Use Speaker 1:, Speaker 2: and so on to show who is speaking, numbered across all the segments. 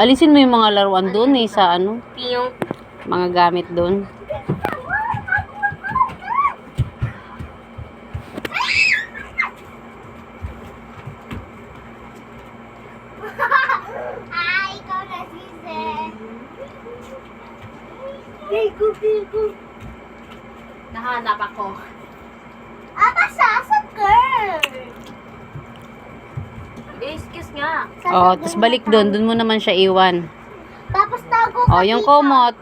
Speaker 1: Alisin mo yung mga laruan doon eh, sa ano,
Speaker 2: Piyong.
Speaker 1: mga gamit doon.
Speaker 3: Ay, ikaw na sisi. Pigo.
Speaker 2: Nahanap ako.
Speaker 3: Sasad girl.
Speaker 2: Excuse nga.
Speaker 1: Oh, tapos balik doon. Doon mo naman siya iwan.
Speaker 3: Tapos tago ka
Speaker 1: Oh, yung
Speaker 3: dito.
Speaker 1: kumot.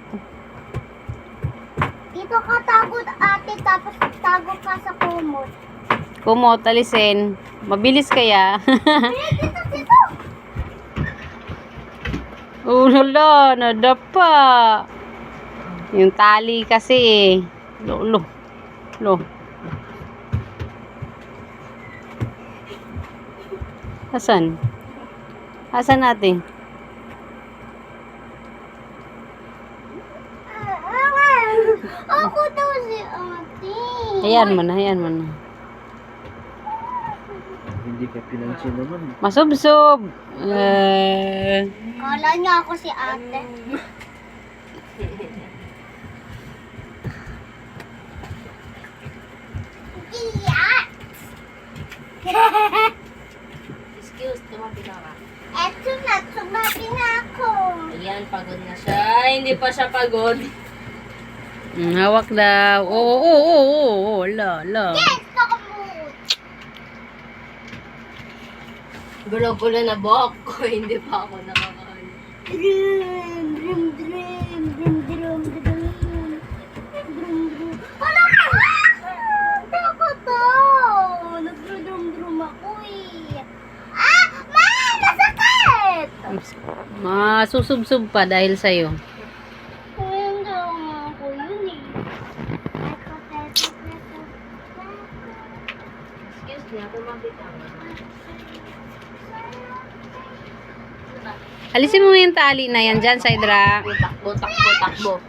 Speaker 3: Dito ka tago ate, tapos tago ka sa kumot.
Speaker 1: Kumot, alisin. Mabilis kaya.
Speaker 3: Dito.
Speaker 1: Oh, lala, nadapa. Yung tali kasi eh. Lo. Asan? Asan natin?
Speaker 3: Ako daw si ate.
Speaker 1: Hayaan mo na.
Speaker 4: Hindi ka pinansin naman.
Speaker 1: Masubsob.
Speaker 3: Kala niya ako si ate.
Speaker 2: Excuse, tumabi ka nga.
Speaker 3: Eto na, tumabi na ako.
Speaker 2: Ayan, pagod na siya. Hindi pa siya pagod.
Speaker 1: Hawak daw. Oo. La.
Speaker 3: Yes, nakamut.
Speaker 2: Gulo-gulo na buhok ko. Hindi pa ako nakakaano.
Speaker 3: Drum. Wala ka! Takot to! Nagdrum ako eh. Ma! Masakit!
Speaker 1: Masusubsob pa dahil sa'yo.
Speaker 3: Ayun daw ako yun eh.
Speaker 2: Excuse me, tumabi ka nga.
Speaker 1: Alisin mo yung tali na yan dyan, Saidra.
Speaker 2: Takbo.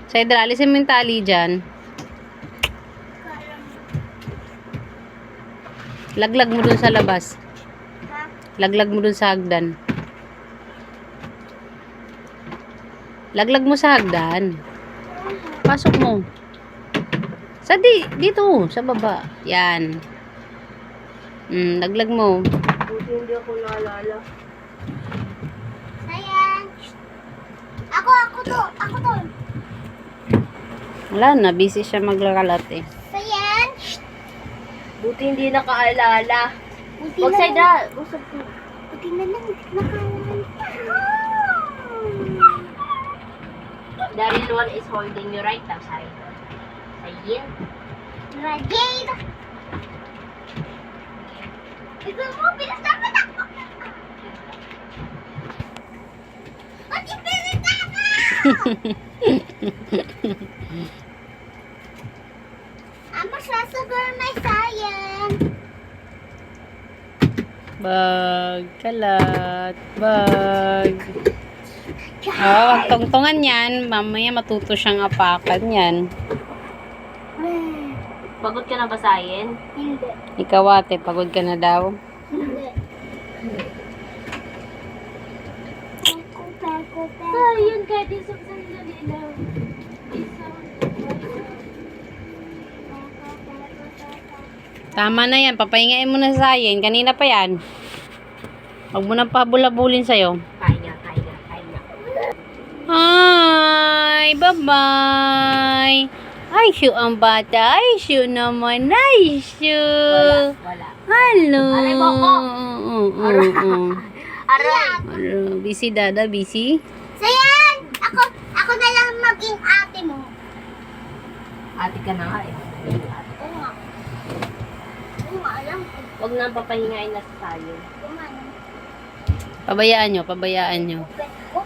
Speaker 1: Saidra, alisin mo yung tali dyan. Laglag mo dun sa labas. Laglag mo dun sa hagdan. Laglag mo sa hagdan. Pasok mo. Dito, sa baba. Yan. Laglag mo.
Speaker 2: Buti hindi ako naalala.
Speaker 3: Ayan. Ako to.
Speaker 1: Wala na, busy siya maglakalat eh.
Speaker 3: Ayan.
Speaker 2: Buti hindi nakaalala.
Speaker 3: Buti
Speaker 2: Huwag
Speaker 3: na
Speaker 2: sa'yo
Speaker 3: lang.
Speaker 2: da. Usap ko.
Speaker 3: Buti na lang. Nakalaan.
Speaker 2: The real one is holding you right now, side. Ayan.
Speaker 3: Rajay. Ito mo, bilis na patakbo. Ati, bilis na ka! Ama, sasagur may sayang.
Speaker 1: Bag, kalat, bag. Wag tungtungan yan. Mamaya matuto siyang apakan yan.
Speaker 2: Pagod ka na basahin?
Speaker 3: Hindi.
Speaker 1: Ikaw ate, pagod ka na daw.
Speaker 3: Hindi. Peko.
Speaker 2: Ayun, kahit isang sandali lang.
Speaker 1: Tama na yan, papahingain mo na sa ayin. Kanina pa yan. Huwag mo nang pabulabulin sa'yo.
Speaker 2: Kaya.
Speaker 1: Hi! Bye-bye! Ay, shoe ang bata. Ay, shoe naman. Ay, shoe.
Speaker 2: Wala.
Speaker 1: Hello.
Speaker 2: Aray mo ko. Aray.
Speaker 1: Busy dada, busy.
Speaker 3: So yan, ako na lang maging ate mo.
Speaker 2: Ate ka na nga eh.
Speaker 3: Oo nga. Alam ko.
Speaker 2: Huwag na papahingain na sa sayo.
Speaker 3: Kumain.
Speaker 1: Pabayaan nyo.
Speaker 3: Wala